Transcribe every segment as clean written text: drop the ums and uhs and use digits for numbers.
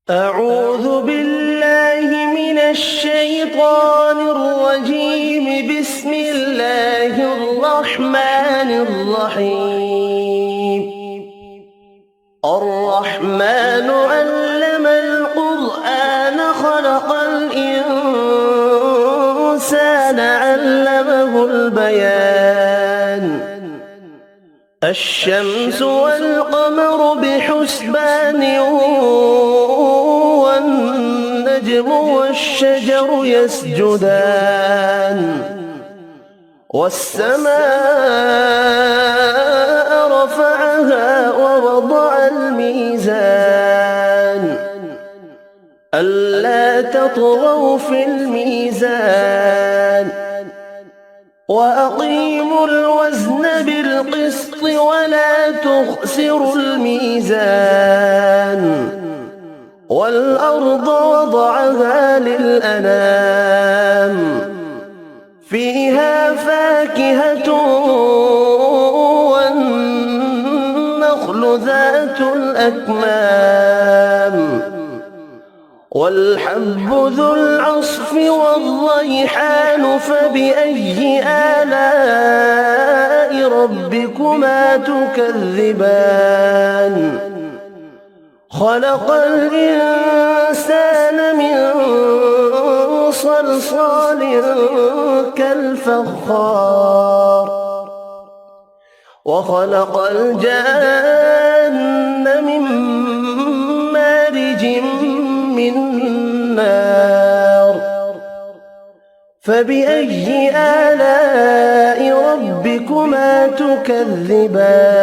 أعوذ بالله من الشيطان الرجيم. بسم الله الرحمن الرحيم. الرحمن علم القرآن خلق الإنسان علمه البيان. الشمس والقمر بحسبان والنجم والشجر يسجدان والسماء رفعها ووضع الميزان ألا تطغوا في الميزان وأقيموا الوزن بالقسط ولا تخسروا الميزان والأرض وضعها للأنام فيها فاكهة والنخل ذات الأكمام والحب ذو العصف والريحان. فبأي آلاء ربكما تكذبان؟ خلق الإنسان من صلصال كالفخار وخلق الجان من مارج من نار. فبأي آلاء ربكما تكذبان؟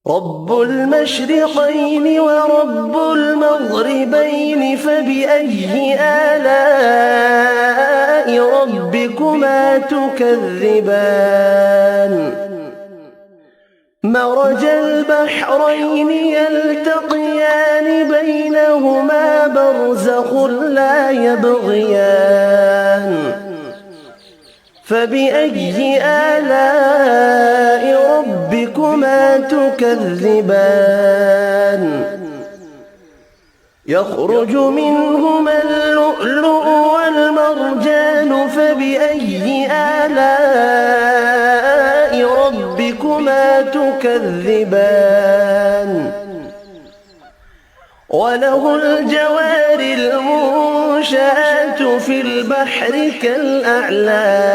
رب المشرقين ورب المغربين. فبأي آلاء ربكما تكذبان؟ مرج البحرين يلتقيان بينهما برزخ لا يبغيان. فبأي آلاء ربكما تكذبان؟ يخرج منهما اللؤلؤ والمرجان. فبأي آلاء ربكما تكذبان؟ وله الجوار المنشآت في البحر كالأعلام.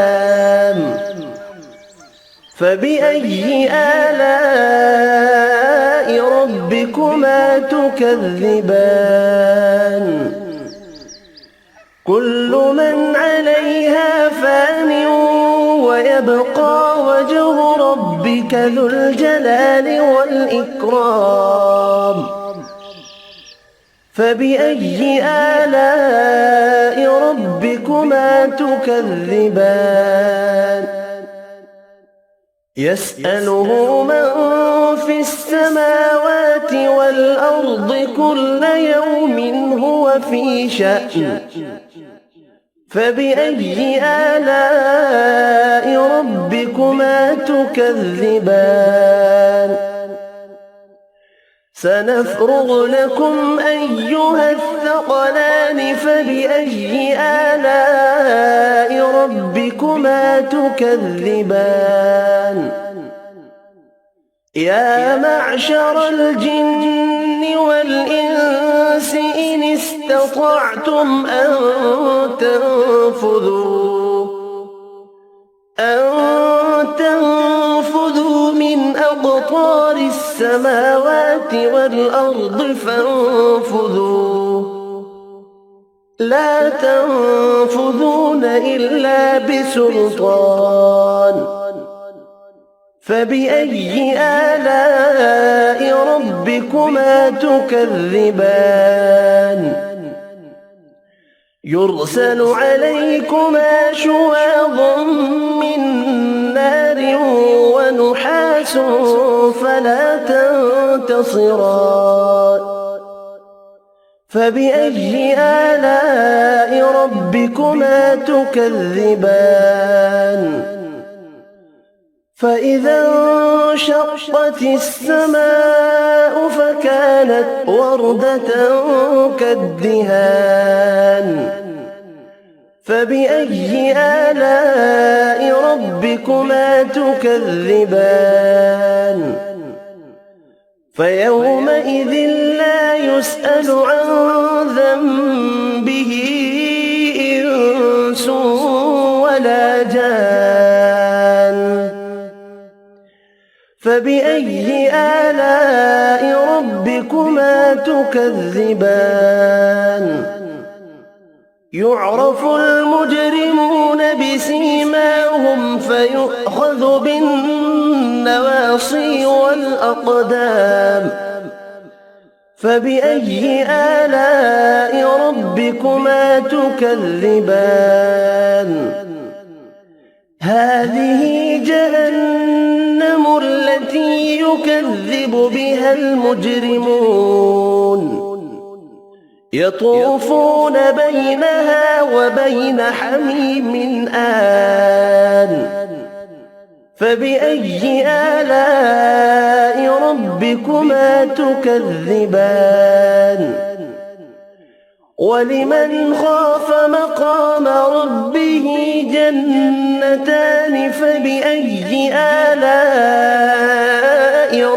فبأي آلاء ربكما تكذبان؟ كل من عليها فان ويبقى وجه ربك ذو الجلال والإكرام. فبأي آلاء ربكما تكذبان؟ يسأله من في السماوات والأرض كل يوم هو في شأن. فبأي آلاء ربكما تكذبان؟ سنفرغ لكم أيها الثقلان. فبأي آلاء ربكما تكذبان؟ يا معشر الجن والإنس إن استطعتم أن تنفذوا من أقطار السماوات والأرض فانفذوا لا تنفذون إلا بسلطان. فبأي آلاء ربكما تكذبان؟ يرسل عليكما شواظ من نار ونحاس فلا تنتصران. فبأي آلاء ربكما تكذبان؟ فإذا انشقت السماء فكانت وردة كالدهان فبأي آلاء ربكما تكذبان فيومئذ لا يسأل عن ذنبه إنس ولا جان فبأي آلاء ربكما تكذبان يعرف المجرمون بسيماهم فيؤخذ بالنواصي والأقدام فبأي آلاء ربكما تكذبان هذه جهنم التي يكذب بها المجرمون يطوفون بينها وبين حميم آن فبأي آلاء ربكما تكذبان ولمن خاف مقام ربه جنتان فبأي آلاء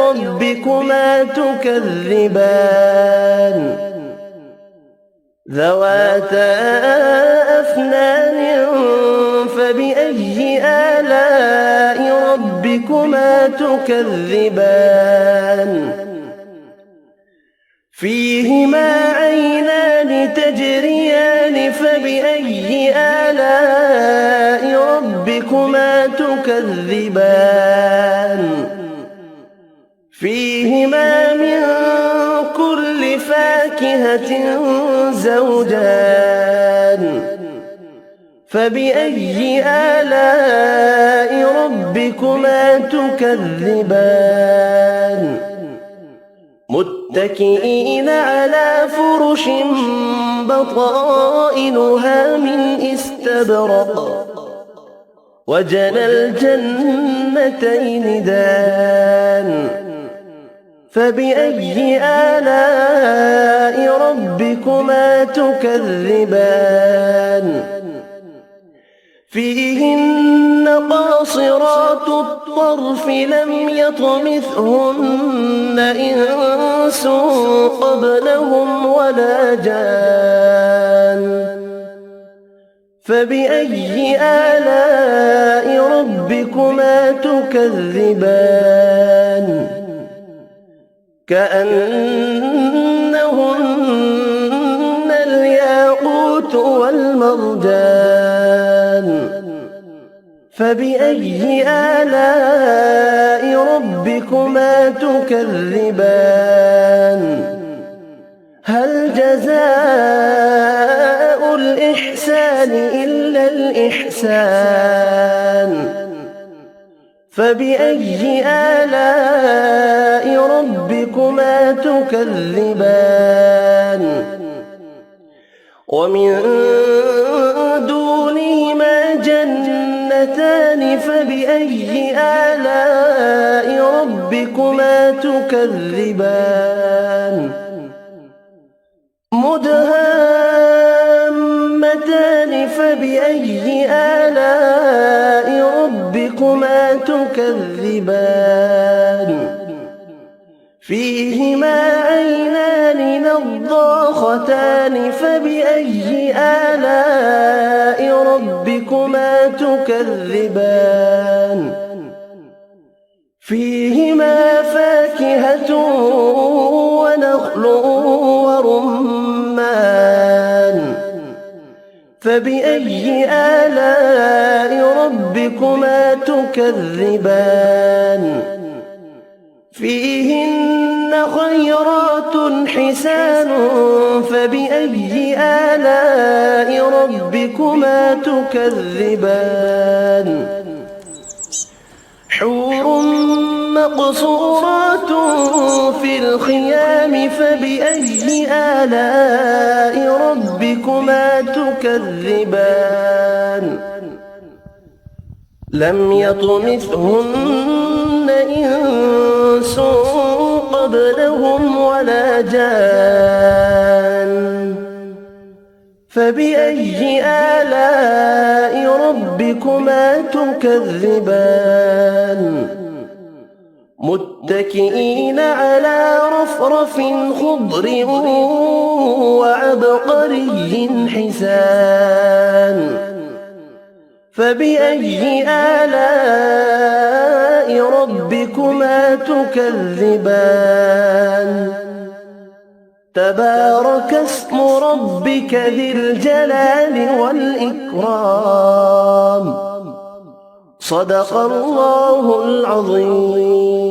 ربكما تكذبان ذواتا أفنان فبأي آلاء ربكما تكذبان فيهما عينان تجريان فبأي آلاء ربكما تكذبان فيهما من كل فاكهة زوجان فبأي آلاء ربكما تكذبان متكئين على فرش بطائنها من استبرق وجنى الجنتين دان فبأي آلاء ربكما تكذبان فيهن قاصرات الطرف لم يطمثهن إنس قبلهم ولا جان فبأي آلاء ربكما تكذبان كأنهن الياقوت والمرجان فبأي آلاء ربكما تكذبان هل جزاء الإحسان إلا الإحسان فبأي آلاء ربكما تكذبان ومن دونهما جنتان فبأي آلاء ربكما تكذبان مدهامتان فبأي آلاء ربكما تكذبان فيهما عينان نضاختان فبأي آلاء ربكما تكذبان فيهما فاكهة ونخل ورمان فبأي آلاء ربكما تكذبان فيهن خيرات حسان فبأي آلاء ربكما تكذبان حور مقصورات في الخيام فبأي آلاء ربكما تكذبان لم يطمثهن إنس قبلهم ولا جان فبأي آلاء ربكما تكذبان متكئين على رفرف خضر وعبقري حسان فبأي آلاء ربكما تكذبان تبارك اسم ربك ذي الجلال والإكرام صدق الله العظيم.